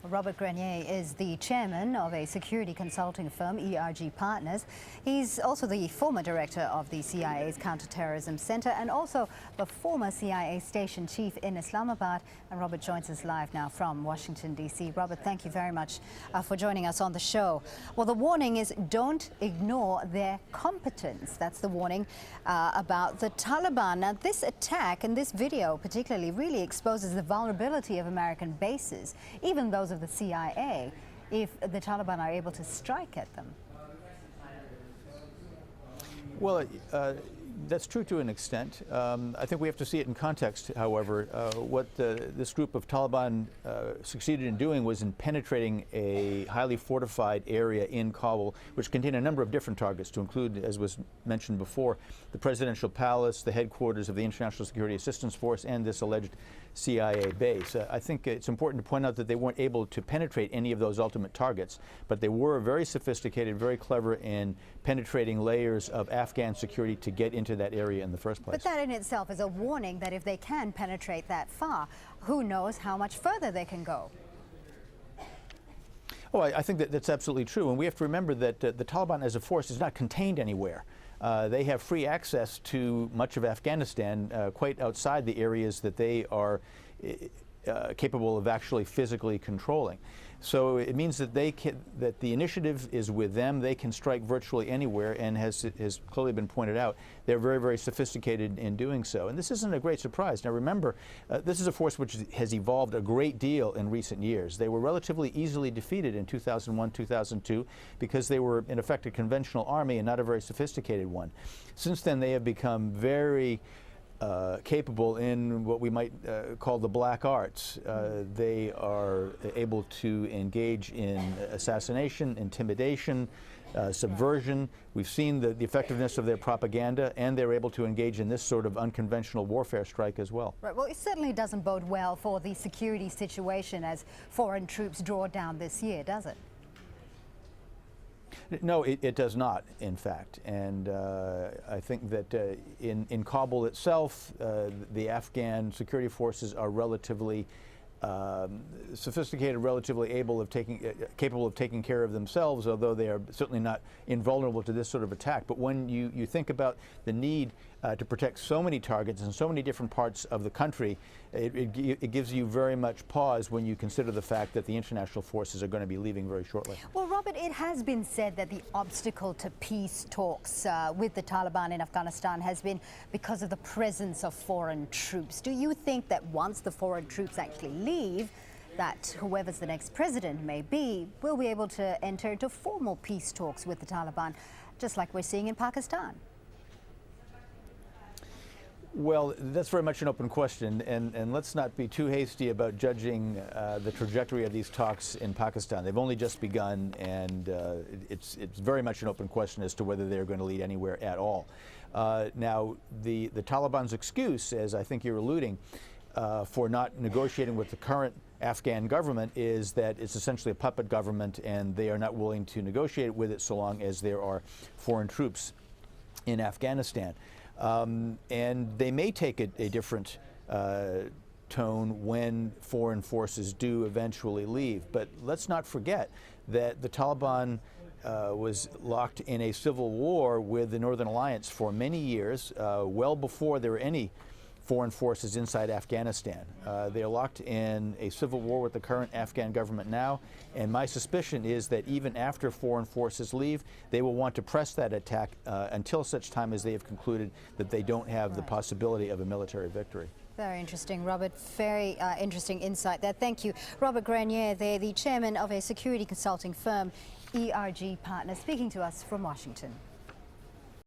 Robert Grenier is the chairman of a security consulting firm, ERG Partners. He's also the former director of the CIA's Counterterrorism Center and also the former CIA station chief in Islamabad. And Robert joins us live now from Washington, D.C. Robert, thank you very much for joining us on the show. Well, the warning is don't ignore their competence. That's the warning about the Taliban. Now, this attack and this video particularly really exposes the vulnerability of American bases, even those of the CIA, if the Taliban are able to strike at them. Well, that's true to an extent. I think we have to see it in context, however. What this group of Taliban succeeded in doing was in penetrating a highly fortified area in Kabul, which contained a number of different targets, to include, as was mentioned before, the presidential palace, the headquarters of the International Security Assistance Force, and this alleged CIA base. I think it's important to point out that they weren't able to penetrate any of those ultimate targets, but they were very sophisticated, very clever in penetrating layers of Afghan security to get into that area in the first place. But that in itself is a warning that if they can penetrate that far, who knows how much further they can go. Oh, I think that's absolutely true. And we have to remember that the Taliban as a force is not contained anywhere. They have free access to much of Afghanistan, quite outside the areas that they are capable of actually physically controlling. So it means that that the initiative is with them. They can strike virtually anywhere, and has clearly been pointed out, they're very, very sophisticated in doing so. And this isn't a great surprise. Now remember, this is a force which has evolved a great deal in recent years. They were relatively easily defeated in 2001, 2002, because they were in effect a conventional army and not a very sophisticated one. Since then, they have become very capable in what we might call the black arts. They are able to engage in assassination, intimidation, subversion. We've seen the effectiveness of their propaganda, and they're able to engage in this sort of unconventional warfare strike as well. Right. Well, it certainly doesn't bode well for the security situation as foreign troops draw down this year, does it? No, it does not, in fact. And I think that in Kabul itself, the Afghan security forces are relatively sophisticated, relatively capable of taking care of themselves, although they are certainly not invulnerable to this sort of attack. But when you think about the need to protect so many targets in so many different parts of the country, it gives you very much pause when you consider the fact that the international forces are going to be leaving very shortly. Well, Robert, it has been said that the obstacle to peace talks with the Taliban in Afghanistan has been because of the presence of foreign troops. Do you think that once the foreign troops actually leave, that whoever's the next president may be, will be able to enter into formal peace talks with the Taliban, just like we're seeing in Pakistan? Well, that's very much an open question, and let's not be too hasty about judging the trajectory of these talks in Pakistan. They've only just begun, and it's very much an open question as to whether they're going to lead anywhere at all. Now, the Taliban's excuse, as I think you're alluding, for not negotiating with the current Afghan government is that it's essentially a puppet government, and they are not willing to negotiate with it so long as there are foreign troops in Afghanistan. And they may take a different tone when foreign forces do eventually leave. But let's not forget that the Taliban was locked in a civil war with the Northern Alliance for many years, well before there were any foreign forces inside Afghanistan. They are locked in a civil war with the current Afghan government now, and my suspicion is that even after foreign forces leave, they will want to press that attack until such time as they have concluded that they don't have the possibility of a military victory. Very interesting, Robert. Very interesting insight there. Thank you. Robert Grenier, they're the chairman of a security consulting firm, ERG Partners, speaking to us from Washington.